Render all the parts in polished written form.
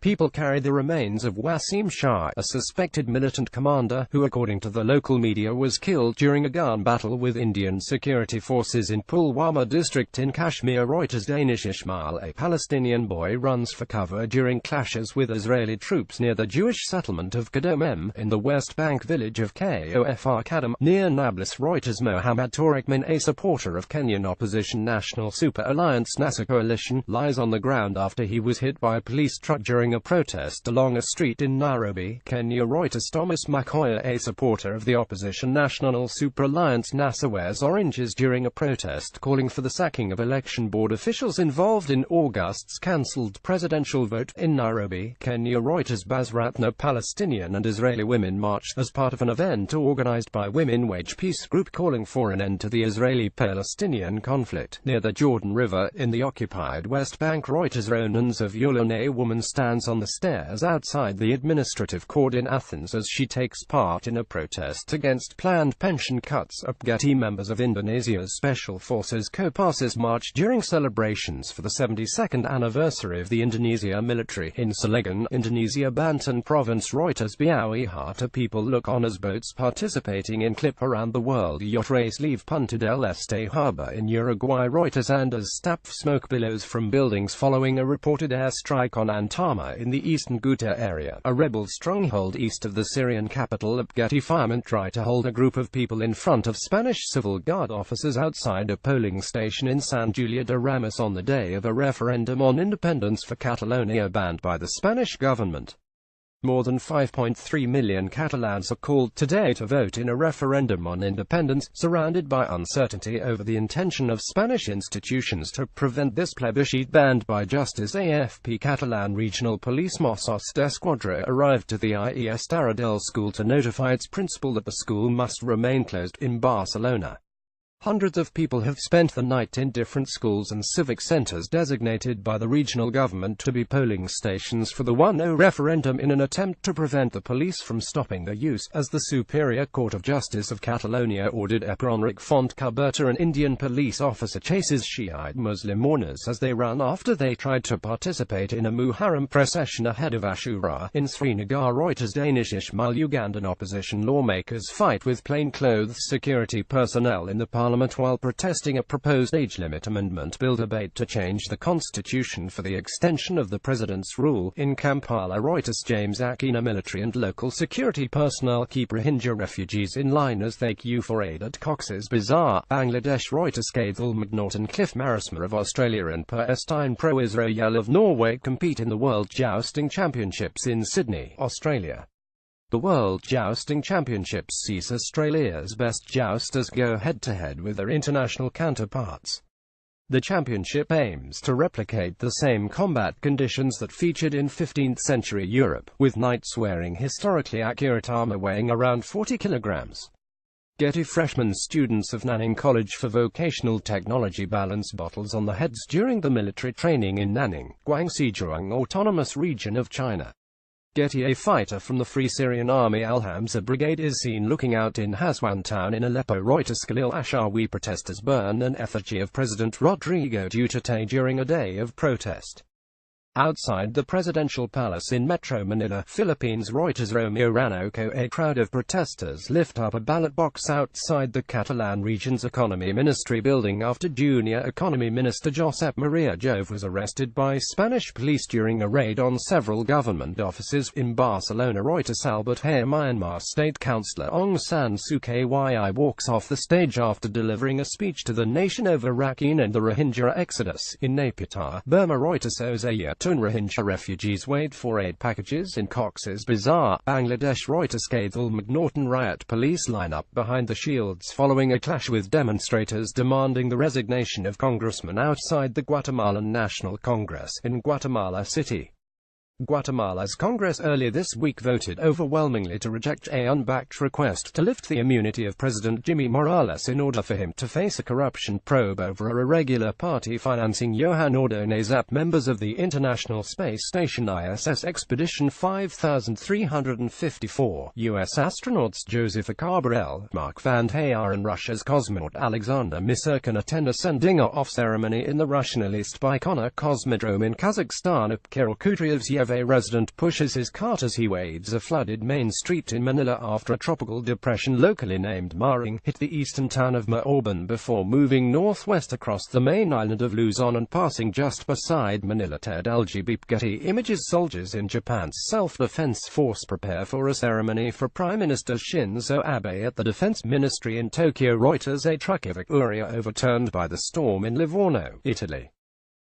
people carried the remains of Wasim Shah, a suspected militant commander, who according to the local media was killed during a gun battle with Indian security forces in Pulwama district in Kashmir. Reuters. Danish Ismail, a Palestinian boy, runs for cover during clashes with Israeli troops near the Jewish settlement of Kadom in the West Bank village of Kofr Kadam, near Nablus. Reuters. Mohammad Tariq, a supporter of Kenyan opposition National Super Alliance NASA coalition, lies on the ground after he was hit by a police truck during a protest along a street in Nairobi, Kenya. Reuters. Thomas Makoya, a supporter of the opposition National Super Alliance NASA, wears oranges during a protest calling for the sacking of election board officials involved in August's cancelled presidential vote in Nairobi, Kenya. Reuters. Basratna, Palestinian and Israeli women marched as part of an event organized by Women Wage Peace Group calling for an end to the Israeli-Palestinian conflict near the Jordan River in the occupied West Bank. Reuters. Ronans of Yulon, a woman stands on the stairs outside the administrative court in Athens as she takes part in a protest against planned pension cuts. Getty. Members of Indonesia's Special Forces Kopassus marched during celebrations for the 72nd anniversary of the Indonesia military in Cilegon, Indonesia, Banten province. Reuters. Biawi Hata, people look on as boats participating in Clip Around the World yacht race leave Punta del Este harbor in Uruguay. Reuters. And as stap smoke billows from buildings following a reported airstrike on Antama in the eastern Ghouta area, a rebel stronghold east of the Syrian capital. Getty. Firemen try to hold a group of people in front of Spanish civil guard officers outside a polling station in San Julia de Ramos on the day of a referendum on independence for Catalonia banned by the Spanish government. More than 5.3 million Catalans are called today to vote in a referendum on independence, surrounded by uncertainty over the intention of Spanish institutions to prevent this plebiscite banned by justice. AFP. Catalan Regional Police Mossos d'Esquadra arrived to the IES Taradell school to notify its principal that the school must remain closed in Barcelona. Hundreds of people have spent the night in different schools and civic centers designated by the regional government to be polling stations for the 1-0 referendum in an attempt to prevent the police from stopping their use, as the Superior Court of Justice of Catalonia ordered. Enric Fontcaberta, an Indian police officer, chases Shiite Muslim mourners as they run after they tried to participate in a Muharram procession ahead of Ashura in Srinagar. Reuters. Danish Ismail, Ugandan opposition lawmakers fight with plainclothes security personnel in the Parliament while protesting a proposed age limit amendment bill debate to change the constitution for the extension of the president's rule in Kampala. Reuters. James Akina, military and local security personnel keep Rohingya refugees in line as they queue for aid at Cox's Bazar, Bangladesh. Reuters. Gaithel McNaughton, Cliff Marisma of Australia and Per Øystein Pro Israel of Norway compete in the World Jousting Championships in Sydney, Australia. The World Jousting Championships sees Australia's best jousters go head-to-head with their international counterparts. The championship aims to replicate the same combat conditions that featured in 15th-century Europe, with knights wearing historically accurate armor weighing around 40 kilograms. Getty. Freshman students of Nanning College for Vocational Technology balance bottles on the heads during the military training in Nanning, Guangxi Zhuang Autonomous Region of China. Getty. A fighter from the Free Syrian Army Al-Hamza Brigade is seen looking out in Haswan town in Aleppo. Reuters. Khalil Ashawi, protesters burn an effigy of President Rodrigo Duterte during a day of protest outside the presidential palace in Metro Manila, Philippines. Reuters. Romeo Ranocco, a crowd of protesters lift up a ballot box outside the Catalan region's economy ministry building after Junior Economy Minister Josep Maria Jove was arrested by Spanish police during a raid on several government offices in Barcelona. Reuters. Albert Hare, Myanmar State Councillor Aung San Suu Kyi walks off the stage after delivering a speech to the nation over Rakhine and the Rohingya exodus in Naypyidaw, Burma. Reuters. Hosea Rohingya refugees wait for aid packages in Cox's Bazar, Bangladesh. Reuters. Gaithel McNaughton, riot police line up behind the shields following a clash with demonstrators demanding the resignation of congressmen outside the Guatemalan National Congress in Guatemala City. Guatemala's Congress earlier this week voted overwhelmingly to reject a unbacked request to lift the immunity of President Jimmy Morales in order for him to face a corruption probe over irregular party financing. Johan Ordonez. Members of the International Space Station ISS Expedition 5354, U.S. astronauts Joseph Cabral, Mark Van Hayar and Russia's cosmonaut Alexander Misurkin attend a sending-off ceremony in the Russian-leased Baikonur Cosmodrome in Kazakhstan. Kirill Kudryavtsev, a resident pushes his cart as he wades a flooded main street in Manila after a tropical depression locally named Maring hit the eastern town of Maoban before moving northwest across the main island of Luzon and passing just beside Manila. Ted LGBT Getty Images. Soldiers in Japan's self-defense force prepare for a ceremony for Prime Minister Shinzo Abe at the Defense Ministry in Tokyo. Reuters. A truck Victoria overturned by the storm in Livorno, Italy.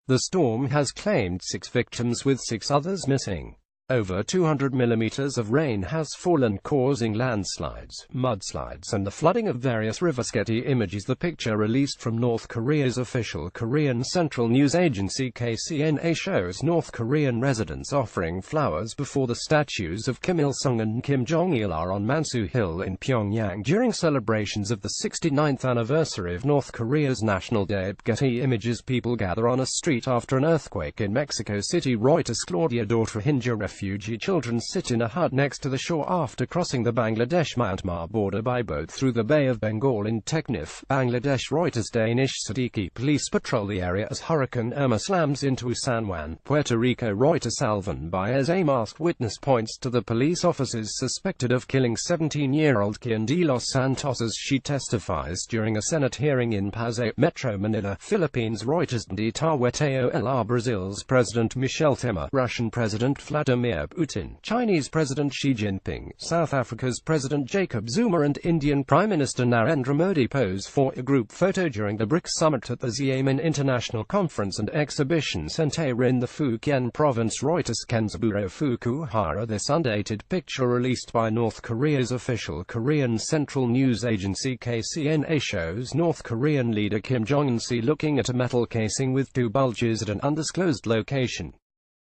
The storm has claimed 6 victims with 6 others missing. Over 200 millimeters of rain has fallen, causing landslides, mudslides, and the flooding of various rivers. Getty Images. The picture, released from North Korea's official Korean Central News Agency KCNA, shows North Korean residents offering flowers before the statues of Kim Il-sung and Kim Jong-il on Mansu Hill in Pyongyang during celebrations of the 69th anniversary of North Korea's National Day. Getty Images. People gather on a street after an earthquake in Mexico City. Reuters. Claudia Daughter. Rohingya refugee children sit in a hut next to the shore after crossing the Bangladesh-Myanmar border by boat through the Bay of Bengal in Teknaf, Bangladesh. Reuters. Danish Siddiqui police patrol the area as Hurricane Irma slams into San Juan, Puerto Rico. Reuters. Salvan Baez. A masked witness points to the police officers suspected of killing 17-year-old Kian de los Santos as she testifies during a Senate hearing in Pasay, Metro Manila, Philippines. Reuters. De Taweteo LR. Brazil's President Michel Temer, Russian President Vladimir Putin, Chinese President Xi Jinping, South Africa's President Jacob Zuma, and Indian Prime Minister Narendra Modi pose for a group photo during the BRICS summit at the Xiamen International Conference and Exhibition Center in the Fujian province. Reuters. Kenzaburo Fukuhara. This undated picture, released by North Korea's official Korean Central News Agency KCNA, shows North Korean leader Kim Jong-un looking at a metal casing with 2 bulges at an undisclosed location.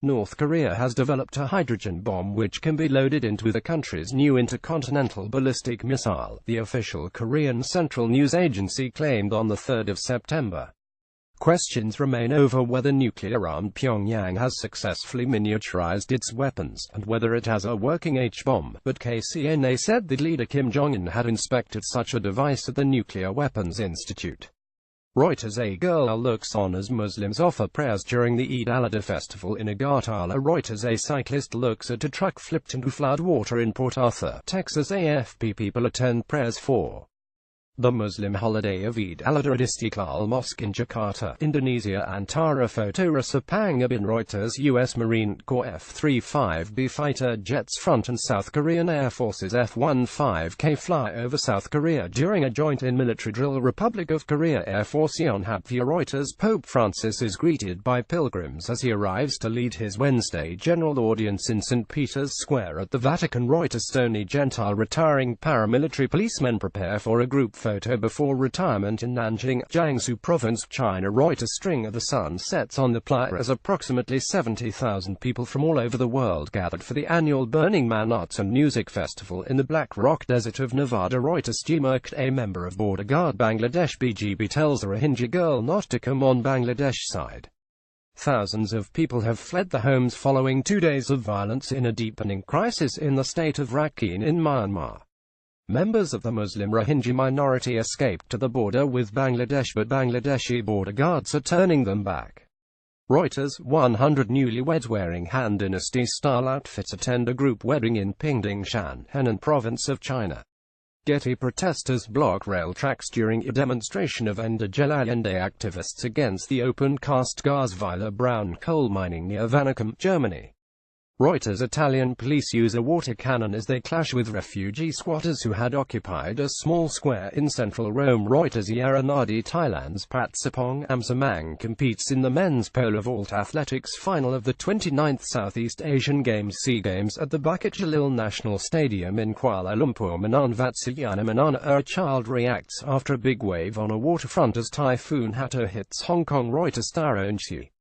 North Korea has developed a hydrogen bomb which can be loaded into the country's new intercontinental ballistic missile, the official Korean Central News Agency claimed on the 3rd of September. Questions remain over whether nuclear-armed Pyongyang has successfully miniaturized its weapons, and whether it has a working H-bomb, but KCNA said that leader Kim Jong-un had inspected such a device at the Nuclear Weapons Institute. Reuters. A girl looks on as Muslims offer prayers during the Eid al-Adha festival in Agartala. Reuters. A cyclist looks at a truck flipped into flood water in Port Arthur, Texas. AFP. People attend prayers for the Muslim holiday of Eid al-Adha at Istiqlal Mosque in Jakarta, Indonesia. Antara photo. Rasapangabin. Reuters. U.S. Marine Corps F-35B fighter jets front and South Korean Air Force's F-15K fly over South Korea during a joint in-military drill. Republic of Korea Air Force Yonhap. Reuters. Pope Francis is greeted by pilgrims as he arrives to lead his Wednesday general audience in St. Peter's Square at the Vatican. Reuters. Stony Gentile. Retiring paramilitary policemen prepare for a group photo before retirement in Nanjing, Jiangsu Province, China. Reuters. String of the sun sets on the playa as approximately 70,000 people from all over the world gathered for the annual Burning Man Arts and Music Festival in the Black Rock Desert of Nevada. Reuters. Jimurkt. A member of Border Guard Bangladesh BGB tells a Rohingya girl not to come on Bangladesh side. Thousands of people have fled their homes following 2 days of violence in a deepening crisis in the state of Rakhine in Myanmar. Members of the Muslim Rohingya minority escaped to the border with Bangladesh, but Bangladeshi border guards are turning them back. Reuters. 100 newlyweds wearing Han Dynasty-style outfits attend a group wedding in Pingdingshan, Henan Province of China. Getty. Protesters block rail tracks during a demonstration of Endogel Allende activists against the open-cast Garzweiler brown coal mining near Vanicum, Germany. Reuters. Italian police use a water cannon as they clash with refugee squatters who had occupied a small square in central Rome. Reuters. Yaranadi. Thailand's Pratsipong Amsamang competes in the men's pole vault athletics final of the 29th Southeast Asian Games SEA Games at the Bukit Jalil National Stadium in Kuala Lumpur. Manan Vatsayana. Manana. A child reacts after a big wave on a waterfront as Typhoon Hato hits Hong Kong. Reuters. Taro Nchi.